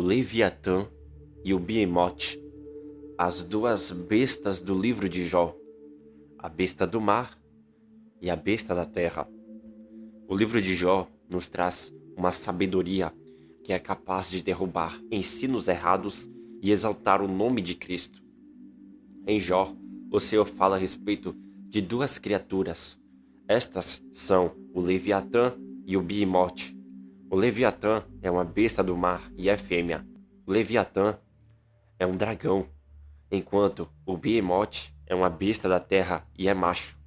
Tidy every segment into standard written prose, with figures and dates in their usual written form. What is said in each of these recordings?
Leviatã e o Behemoth, as duas bestas do livro de Jó, a besta do mar e a besta da terra. O livro de Jó nos traz uma sabedoria que é capaz de derrubar ensinos errados e exaltar o nome de Cristo. Em Jó, o Senhor fala a respeito de duas criaturas. Estas são o Leviatã e o Behemoth. O Leviatã é uma besta do mar e é fêmea. O Leviatã é um dragão, enquanto o Behemoth é uma besta da terra e é macho.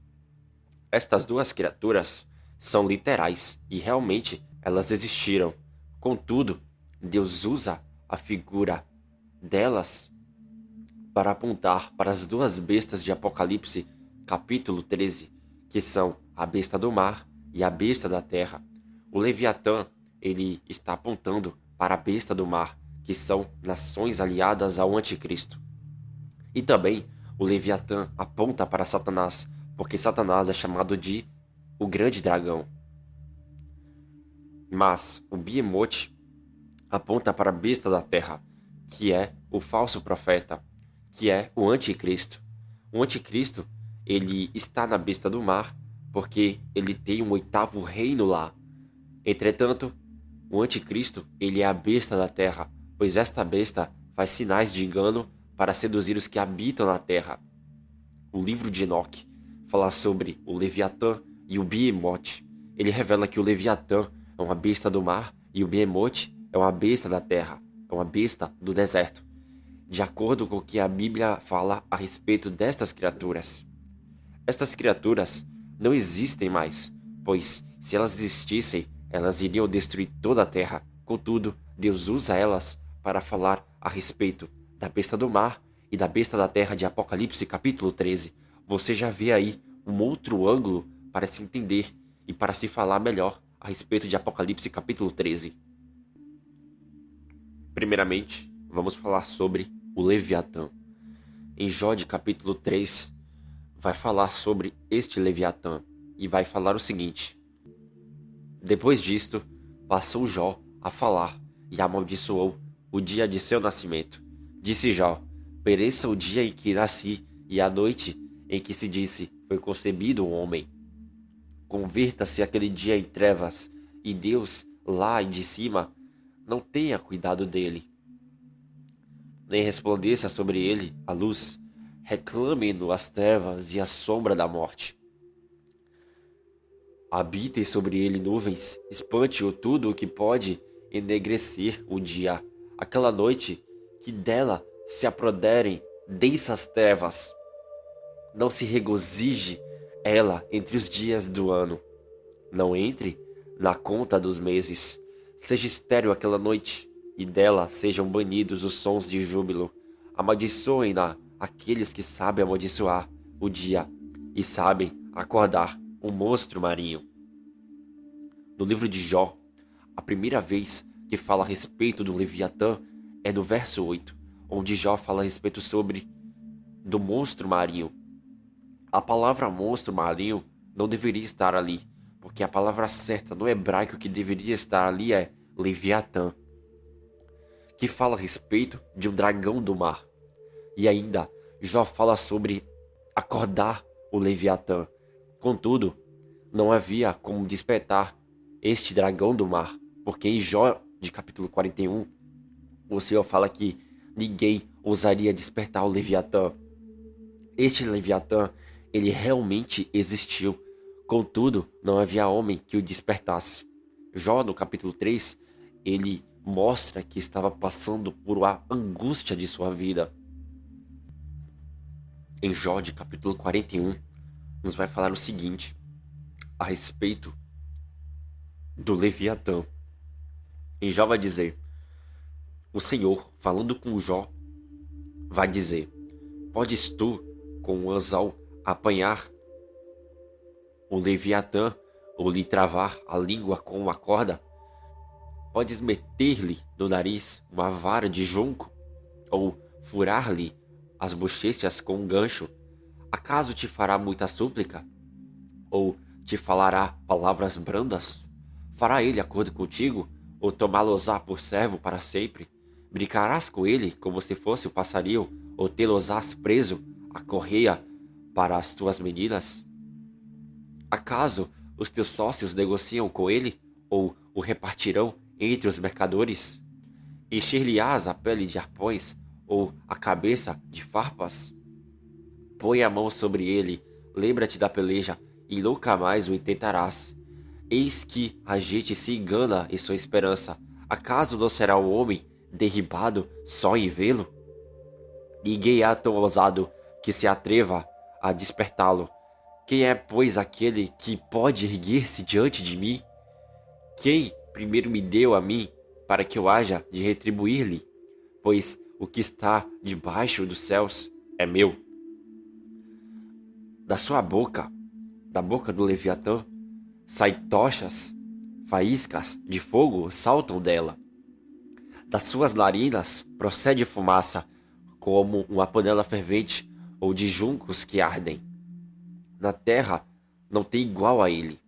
Estas duas criaturas são literais e realmente elas existiram. Contudo, Deus usa a figura delas para apontar para as duas bestas de Apocalipse, capítulo 13, que são a besta do mar e a besta da terra. O Leviatã, ele está apontando para a besta do mar, que são nações aliadas ao anticristo. E também o Leviatã aponta para Satanás, porque Satanás é chamado de o grande dragão. Mas o Behemoth aponta para a besta da terra, que é o falso profeta, que é o anticristo. O anticristo, ele está na besta do mar, porque ele tem um oitavo reino lá. Entretanto, o anticristo, ele é a besta da terra, pois esta besta faz sinais de engano para seduzir os que habitam na terra. O livro de Enoque fala sobre o Leviatã e o Behemoth. Ele revela que o Leviatã é uma besta do mar e o Behemoth é uma besta da terra, é uma besta do deserto, de acordo com o que a Bíblia fala a respeito destas criaturas. Estas criaturas não existem mais, pois se elas existissem, elas iriam destruir toda a terra. Contudo, Deus usa elas para falar a respeito da besta do mar e da besta da terra de Apocalipse capítulo 13. Você já vê aí um outro ângulo para se entender e para se falar melhor a respeito de Apocalipse capítulo 13. Primeiramente, vamos falar sobre o Leviatã. Em Jó de capítulo 3, vai falar sobre este Leviatã e vai falar o seguinte: depois disto, passou Jó a falar e amaldiçoou o dia de seu nascimento. Disse Jó: pereça o dia em que nasci e a noite em que se disse foi concebido o homem. Converta-se aquele dia em trevas, e Deus, lá de cima, não tenha cuidado dele, nem resplandeça sobre ele a luz. Reclame-no as trevas e a sombra da morte. Habitem sobre ele nuvens, espante-o tudo o que pode enegrecer o dia. Aquela noite que dela se apoderem densas trevas. Não se regozije ela entre os dias do ano. Não entre na conta dos meses. Seja estéril aquela noite, e dela sejam banidos os sons de júbilo. Amaldiçoem-na aqueles que sabem amaldiçoar o dia e sabem acordar um monstro marinho. No livro de Jó, a primeira vez que fala a respeito do Leviatã é no verso 8, onde Jó fala a respeito do monstro marinho. A palavra monstro marinho não deveria estar ali, porque a palavra certa no hebraico que deveria estar ali é Leviatã, que fala a respeito de um dragão do mar. E ainda, Jó fala sobre acordar o Leviatã. Contudo, não havia como despertar este dragão do mar, porque em Jó, de capítulo 41, o Senhor fala que ninguém ousaria despertar o Leviatã. Este Leviatã, ele realmente existiu, contudo, não havia homem que o despertasse. Jó, no capítulo 3, ele mostra que estava passando por uma angústia de sua vida. Em Jó, de capítulo 41, nos vai falar o seguinte a respeito do Leviatã. Em Jó vai dizer: o Senhor, falando com Jó, vai dizer: podes tu, com o anzol, apanhar o Leviatã, ou lhe travar a língua com uma corda? Podes meter-lhe no nariz uma vara de junco, ou furar-lhe as bochechas com um gancho? Acaso te fará muita súplica? Ou te falará palavras brandas? Fará ele acordo contigo, ou tomá-lo-á por servo para sempre? Brincarás com ele como se fosse o passarinho, ou tê-los-ás preso a correia para as tuas meninas? Acaso os teus sócios negociam com ele, ou o repartirão entre os mercadores? Encher-lhe-ás a pele de arpões, ou a cabeça de farpas? Põe a mão sobre ele, lembra-te da peleja, e nunca mais o intentarás. Eis que a gente se engana em sua esperança. Acaso não será o homem derribado só em vê-lo? Ninguém há tão ousado que se atreva a despertá-lo. Quem é, pois, aquele que pode erguer-se diante de mim? Quem primeiro me deu a mim para que eu haja de retribuir-lhe? Pois o que está debaixo dos céus é meu. Da sua boca, da boca do Leviatã, saem tochas, faíscas de fogo saltam dela. Das suas narinas procede fumaça, como uma panela fervente ou de juncos que ardem. Na terra não tem igual a ele,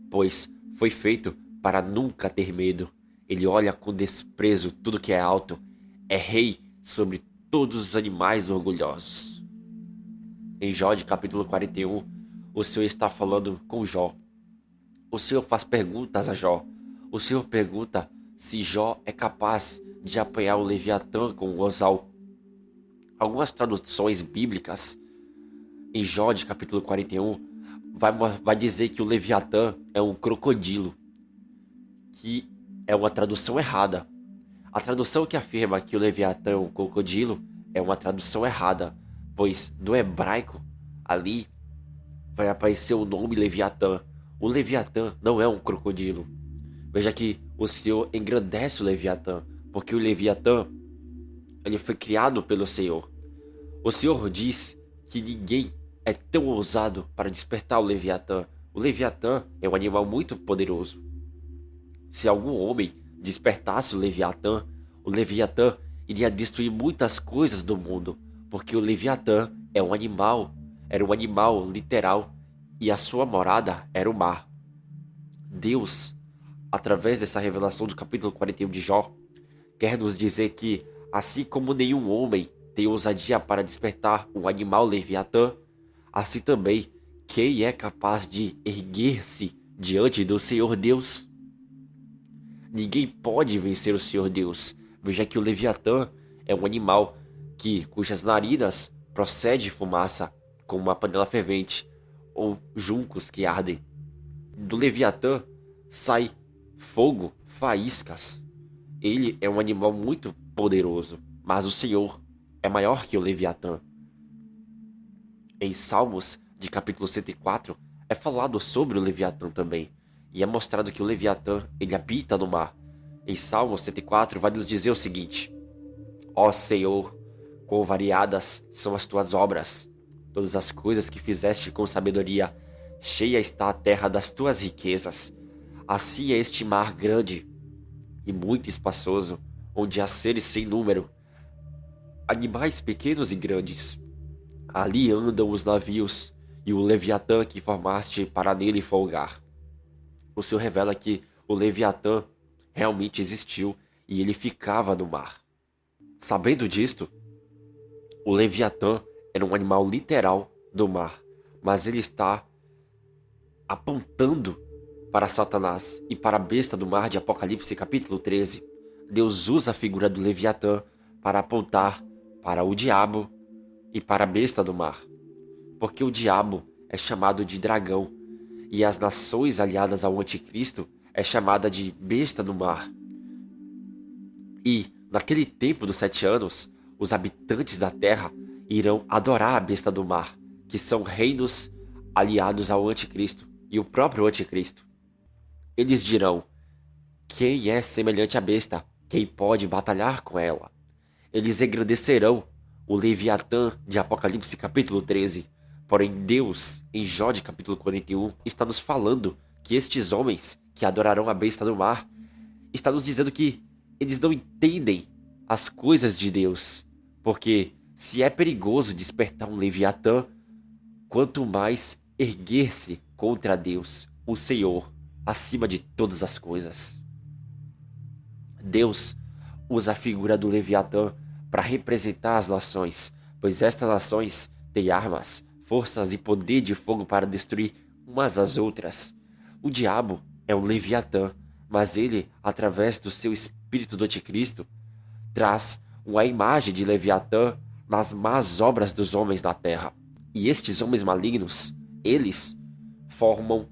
pois foi feito para nunca ter medo. Ele olha com desprezo tudo que é alto, é rei sobre todos os animais orgulhosos. Em Jó, de capítulo 41, o Senhor está falando com Jó. O Senhor faz perguntas a Jó. O Senhor pergunta se Jó é capaz de apanhar o Leviatã com o Ozal. Algumas traduções bíblicas em Jó, de capítulo 41, vai dizer que o Leviatã é um crocodilo, que é uma tradução errada. A tradução que afirma que o Leviatã é um crocodilo é uma tradução errada, pois no hebraico ali vai aparecer o nome Leviatã. O Leviatã não é um crocodilo. Veja que o Senhor engrandece o Leviatã, porque o Leviatã ele foi criado pelo Senhor. O Senhor diz que ninguém é tão ousado para despertar o Leviatã. O Leviatã é um animal muito poderoso. Se algum homem despertasse o Leviatã iria destruir muitas coisas do mundo, porque o Leviatã é um animal, era um animal literal, e a sua morada era o mar. Deus, através dessa revelação do capítulo 41 de Jó, quer nos dizer que, assim como nenhum homem tem ousadia para despertar um animal Leviatã, assim também quem é capaz de erguer-se diante do Senhor Deus? Ninguém pode vencer o Senhor Deus. Veja que o Leviatã é um animal cujas narinas procede fumaça, como uma panela fervente, ou juncos que ardem. Do Leviatã sai fogo, faíscas. Ele é um animal muito poderoso, mas o Senhor é maior que o Leviatã. Em Salmos, de capítulo 104, é falado sobre o Leviatã também, e é mostrado que o Leviatã, ele habita no mar. Em Salmos 104 vai nos dizer o seguinte: Ó Senhor, quão variadas são as tuas obras, todas as coisas que fizeste com sabedoria, cheia está a terra das tuas riquezas. Assim é este mar grande e muito espaçoso, onde há seres sem número, animais pequenos e grandes. Ali andam os navios e o Leviatã que formaste para nele folgar. O Senhor revela que o Leviatã realmente existiu e ele ficava no mar. Sabendo disto, o Leviatã era um animal literal do mar, mas ele está apontando para Satanás e para a besta do mar de Apocalipse capítulo 13. Deus usa a figura do Leviatã para apontar para o diabo e para a besta do mar, porque o diabo é chamado de dragão e as nações aliadas ao anticristo é chamada de besta do mar. E naquele tempo dos 7 anos, os habitantes da terra irão adorar a besta do mar, que são reinos aliados ao anticristo e o próprio anticristo. Eles dirão: quem é semelhante à besta? Quem pode batalhar com ela? Eles engrandecerão o Leviatã de Apocalipse capítulo 13. Porém Deus, em Jó de capítulo 41, está nos falando que estes homens que adorarão a besta do mar, está nos dizendo que eles não entendem as coisas de Deus. Porque se é perigoso despertar um Leviatã, quanto mais erguer-se contra Deus, o Senhor, acima de todas as coisas. Deus usa a figura do Leviatã para representar as nações, pois estas nações têm armas, forças e poder de fogo para destruir umas às outras. O diabo é o Leviatã, mas ele, através do seu espírito do anticristo, traz uma imagem de Leviatã nas más obras dos homens na terra. E estes homens malignos, eles formam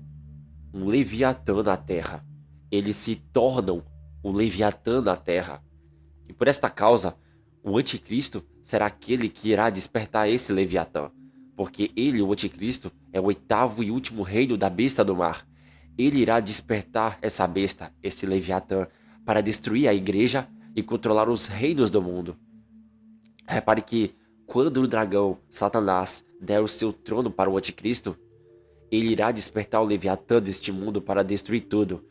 um Leviatã na terra. Eles se tornam um Leviatã na terra. E por esta causa, o anticristo será aquele que irá despertar esse Leviatã. Porque ele, o anticristo, é o oitavo e último reino da besta do mar. Ele irá despertar essa besta, esse Leviatã, para destruir a igreja e controlar os reinos do mundo. Repare que quando o dragão, Satanás, der o seu trono para o anticristo, ele irá despertar o Leviatã deste mundo para destruir tudo.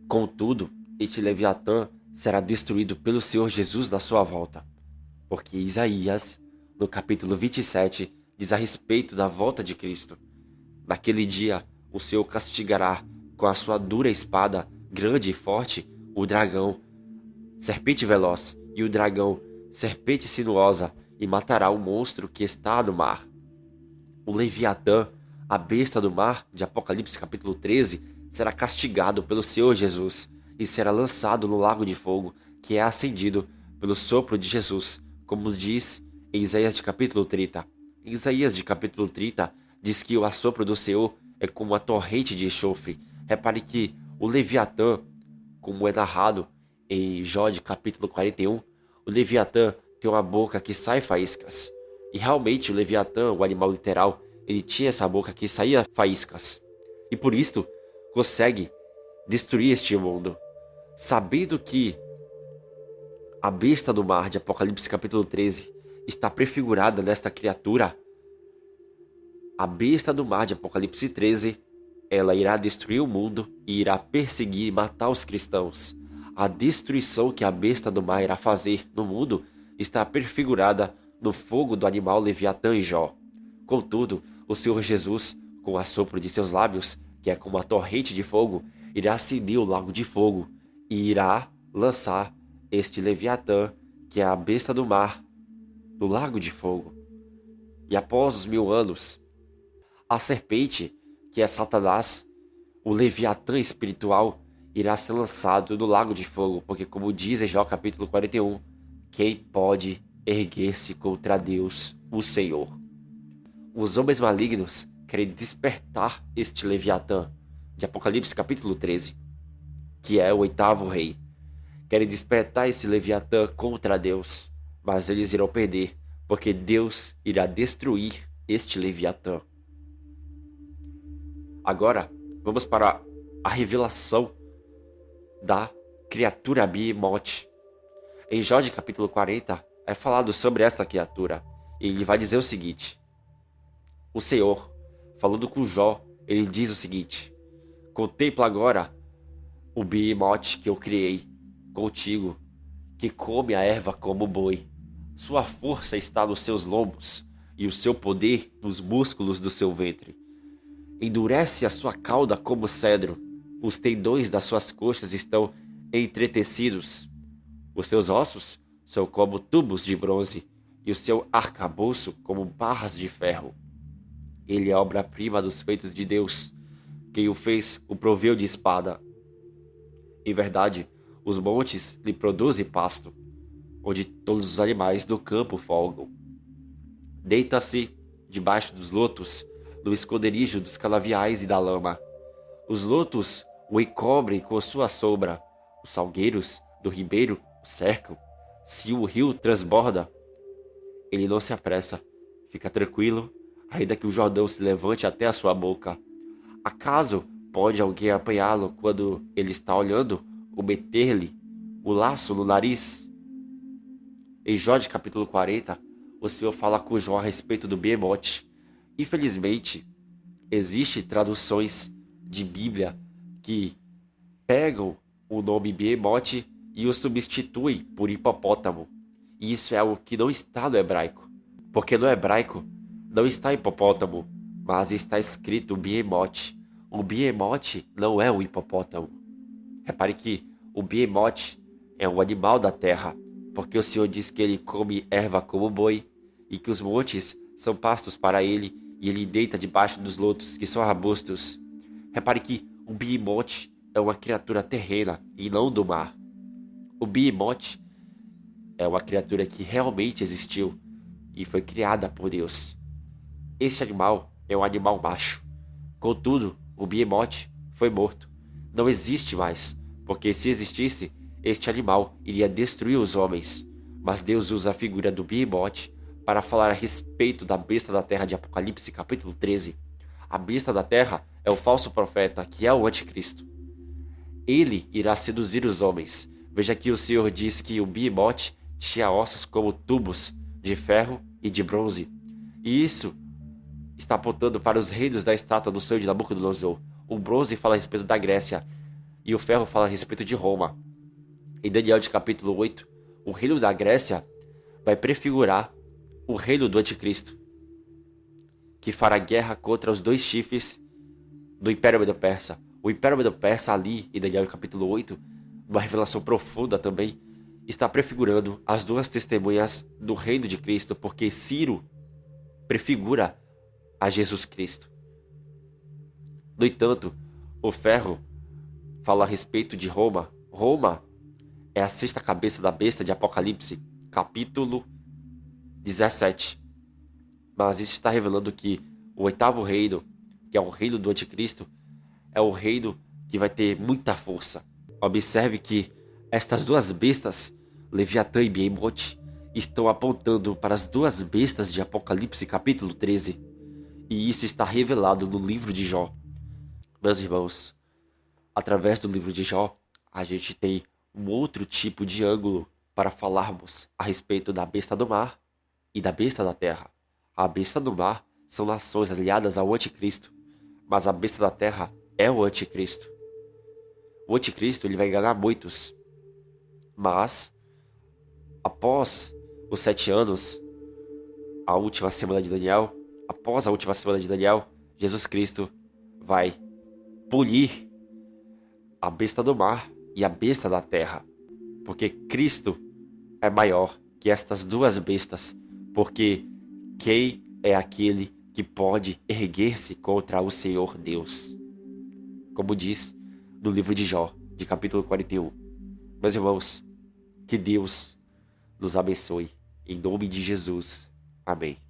Contudo, este Leviatã será destruído pelo Senhor Jesus na sua volta. Porque Isaías, no capítulo 27, diz a respeito da volta de Cristo. Naquele dia, o Senhor castigará com a sua dura espada, grande e forte, o dragão, serpente veloz, e o dragão, serpente sinuosa, e matará o monstro que está no mar. O Leviatã, a besta do mar, de Apocalipse capítulo 13, será castigado pelo Senhor Jesus e será lançado no lago de fogo, que é acendido pelo sopro de Jesus, como diz em Isaías de capítulo 30. Em Isaías de capítulo 30, diz que o assopro do Senhor é como uma torrente de enxofre. Repare que o Leviatã, como é narrado em Jó de capítulo 41, o Leviatã tem uma boca que sai faíscas. E realmente o Leviatã, o animal literal, ele tinha essa boca que saía faíscas. E por isto consegue destruir este mundo. Sabendo que a besta do mar de Apocalipse capítulo 13 está prefigurada nesta criatura, a besta do mar de Apocalipse 13, ela irá destruir o mundo e irá perseguir e matar os cristãos. A destruição que a besta do mar irá fazer no mundo está prefigurada no fogo do animal Leviatã e Jó. Contudo, o Senhor Jesus, com o assopro de seus lábios, que é como uma torrente de fogo, irá acender o lago de fogo e irá lançar este Leviatã, que é a besta do mar, no lago de fogo. E após os 1000 anos, a serpente, que é Satanás, o Leviatã espiritual, irá ser lançado no lago de fogo, porque como diz em Jó capítulo 41, quem pode erguer-se contra Deus, o Senhor? Os homens malignos querem despertar este Leviatã, de Apocalipse capítulo 13, que é o oitavo rei. Querem despertar esse Leviatã contra Deus, mas eles irão perder, porque Deus irá destruir este Leviatã. Agora, vamos para a revelação da criatura Behemoth. Em Jó de capítulo 40, é falado sobre essa criatura, e ele vai dizer o seguinte: o Senhor, falando com Jó, ele diz o seguinte: contempla agora o Behemoth que eu criei contigo, que come a erva como boi. Sua força está nos seus lombos e o seu poder nos músculos do seu ventre. Endurece a sua cauda como cedro, os tendões das suas coxas estão entretecidos. Os seus ossos são como tubos de bronze e o seu arcabouço como barras de ferro. Ele é a obra-prima dos feitos de Deus. Quem o fez o proveu de espada. Em verdade, os montes lhe produzem pasto, onde todos os animais do campo folgam. Deita-se debaixo dos lotos, no esconderijo dos canaviais e da lama. Os lotos o encobrem com sua sombra. Os salgueiros do ribeiro o cercam. Se o rio transborda, ele não se apressa. Fica tranquilo, ainda que o Jordão se levante até a sua boca. Acaso pode alguém apanhá-lo quando ele está olhando, ou meter-lhe o laço no nariz? Em Jó de capítulo 40, o Senhor fala com Jó a respeito do Behemoth. Infelizmente, existem traduções de Bíblia que pegam o nome Behemoth e o substituem por hipopótamo. E isso é algo que não está no hebraico. Porque no hebraico não está hipopótamo, mas está escrito Behemoth. O Behemoth não é o hipopótamo. Repare que o Behemoth é um animal da terra porque o Senhor diz que ele come erva como boi e que os montes são pastos para ele e ele deita debaixo dos lotos, que são arbustos. Repare que o Behemoth é uma criatura terrena e não do mar. O Behemoth é uma criatura que realmente existiu e foi criada por Deus. Este animal é um animal macho. Contudo, o Behemoth foi morto. Não existe mais, porque se existisse, este animal iria destruir os homens. Mas Deus usa a figura do Behemoth para falar a respeito da besta da terra de Apocalipse capítulo 13. A besta da terra é o falso profeta, que é o anticristo. Ele irá seduzir os homens. Veja que o Senhor diz que o Behemoth tinha ossos como tubos de ferro e de bronze. E isso está apontando para os reinos da estátua do sonho de Nabucodonosor. O bronze fala a respeito da Grécia e o ferro fala a respeito de Roma. Em Daniel de capítulo 8, o reino da Grécia vai prefigurar o reino do anticristo, que fará guerra contra os dois chifres do Império Medo-Persa. O Império Medo-Persa ali, em Daniel capítulo 8, uma revelação profunda também, está prefigurando as duas testemunhas do reino de Cristo, porque Ciro prefigura a Jesus Cristo. No entanto, o ferro fala a respeito de Roma. Roma é a sexta cabeça da besta de Apocalipse, capítulo 17. Mas isso está revelando que o oitavo reino, que é o reino do anticristo, é o reino que vai ter muita força. Observe que estas duas bestas, Leviatã e Behemoth, estão apontando para as duas bestas de Apocalipse capítulo 13. E isso está revelado no livro de Jó. Meus irmãos, através do livro de Jó, a gente tem um outro tipo de ângulo para falarmos a respeito da besta do mar e da besta da terra. A besta do mar são nações aliadas ao anticristo, mas a besta da terra é o anticristo. O anticristo ele vai enganar muitos, mas após os 7 anos, a última semana de Daniel, após a última semana de Daniel, Jesus Cristo vai punir a besta do mar e a besta da terra, porque Cristo é maior que estas duas bestas, porque quem é aquele que pode erguer-se contra o Senhor Deus? Como diz no livro de Jó, de capítulo 41. Meus irmãos, que Deus nos abençoe, em nome de Jesus. Amém.